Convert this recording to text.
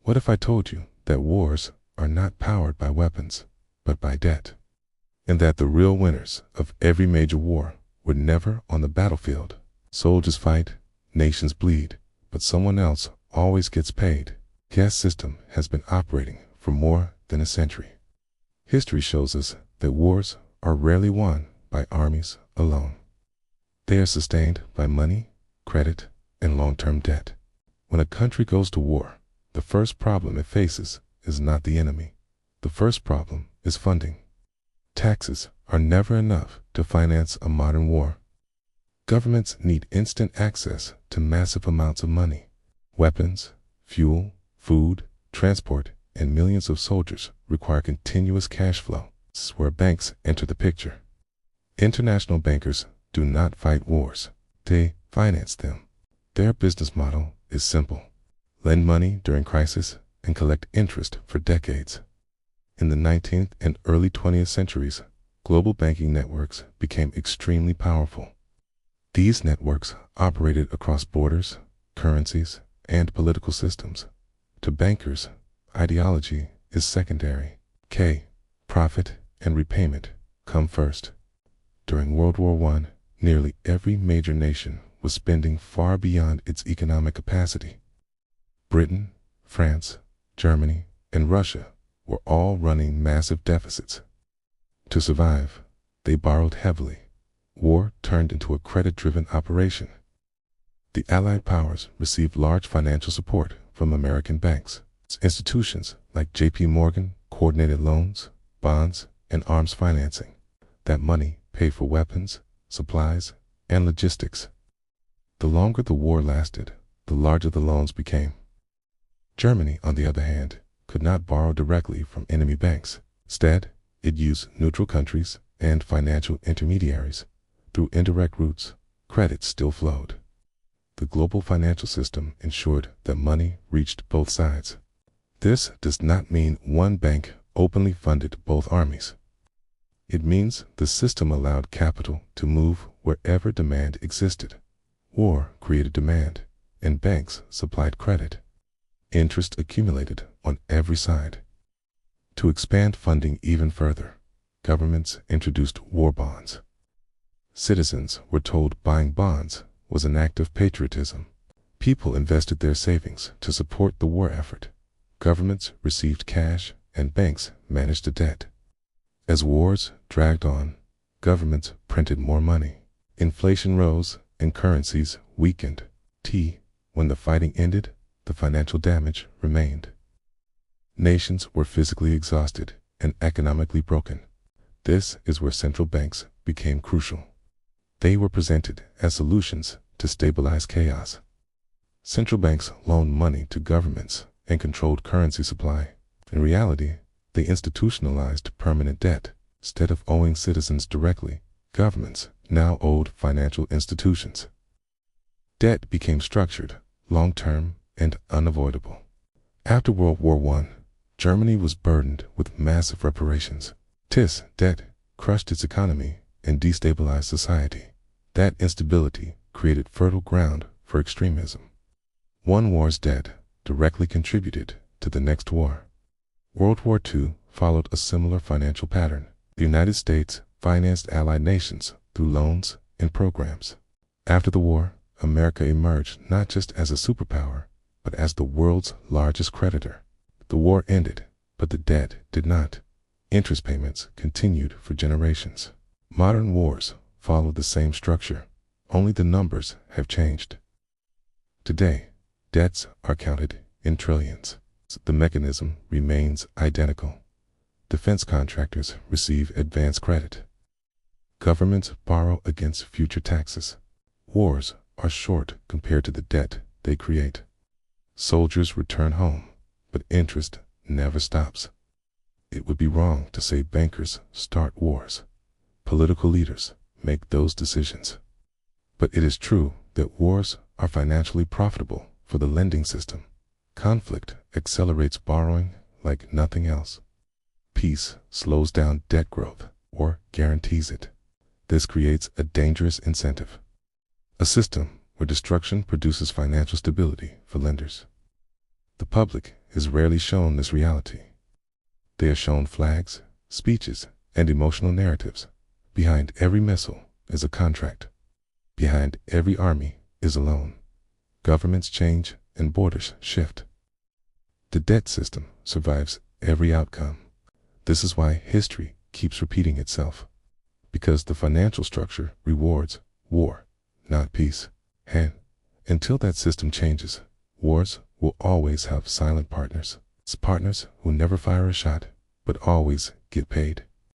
What if I told you that wars are not powered by weapons, but by debt? And that the real winners of every major war were never on the battlefield. Soldiers fight, nations bleed, but someone else always gets paid. Gas system has been operating for more than a century. History shows us that wars are rarely won by armies alone. They are sustained by money, credit, and long-term debt. When a country goes to war, the first problem it faces is not the enemy. The first problem is funding. Taxes are never enough to finance a modern war. Governments need instant access to massive amounts of money. Weapons, fuel, food, transport, and millions of soldiers require continuous cash flow. This is where banks enter the picture. International bankers do not fight wars. They finance them. Their business model is simple. Lend money during crisis and collect interest for decades. In the 19th and early 20th centuries, global banking networks became extremely powerful. These networks operated across borders, currencies, and political systems. To bankers, ideology is secondary. Profit and repayment come first. During World War I, nearly every major nation was spending far beyond its economic capacity. Britain, France, Germany, and Russia were all running massive deficits. To survive, they borrowed heavily. War turned into a credit-driven operation. The Allied powers received large financial support from American banks. Institutions like J.P. Morgan coordinated loans, bonds, and arms financing. That money paid for weapons, supplies, and logistics. The longer the war lasted, the larger the loans became. Germany, on the other hand, could not borrow directly from enemy banks. Instead, it used neutral countries and financial intermediaries. Through indirect routes, credit still flowed. The global financial system ensured that money reached both sides. This does not mean one bank openly funded both armies. It means the system allowed capital to move wherever demand existed. War created demand, and banks supplied credit. Interest accumulated on every side. To expand funding even further, governments introduced war bonds. Citizens were told buying bonds was an act of patriotism. People invested their savings to support the war effort. Governments received cash, and banks managed the debt. As wars dragged on, governments printed more money. Inflation rose and currencies weakened. When the fighting ended, the financial damage remained. Nations were physically exhausted and economically broken. This is where central banks became crucial. They were presented as solutions to stabilize chaos. Central banks loaned money to governments and controlled currency supply. In reality, they institutionalized permanent debt. Instead of owing citizens directly, governments now owed financial institutions. Debt became structured, long-term, and unavoidable. After World War I, Germany was burdened with massive reparations. This debt crushed its economy and destabilized society. That instability created fertile ground for extremism. One war's debt directly contributed to the next war. World War II followed a similar financial pattern. The United States financed allied nations through loans and programs. After the war, America emerged not just as a superpower, but as the world's largest creditor. The war ended, but the debt did not. Interest payments continued for generations. Modern wars follow the same structure, only the numbers have changed. Today, debts are counted in trillions. The mechanism remains identical. Defense contractors receive advance credit. Governments borrow against future taxes. Wars are short compared to the debt they create. Soldiers return home, but interest never stops. It would be wrong to say bankers start wars. Political leaders make those decisions. But it is true that wars are financially profitable for the lending system. Conflict accelerates borrowing like nothing else. Peace slows down debt growth or guarantees it. This creates a dangerous incentive. A system where destruction produces financial stability for lenders. The public is rarely shown this reality. They are shown flags, speeches, and emotional narratives. Behind every missile is a contract. Behind every army is a loan. Governments change and borders shift. The debt system survives every outcome. This is why history keeps repeating itself. Because the financial structure rewards war, not peace. And until that system changes, wars will always have silent partners. It's partners who never fire a shot, but always get paid.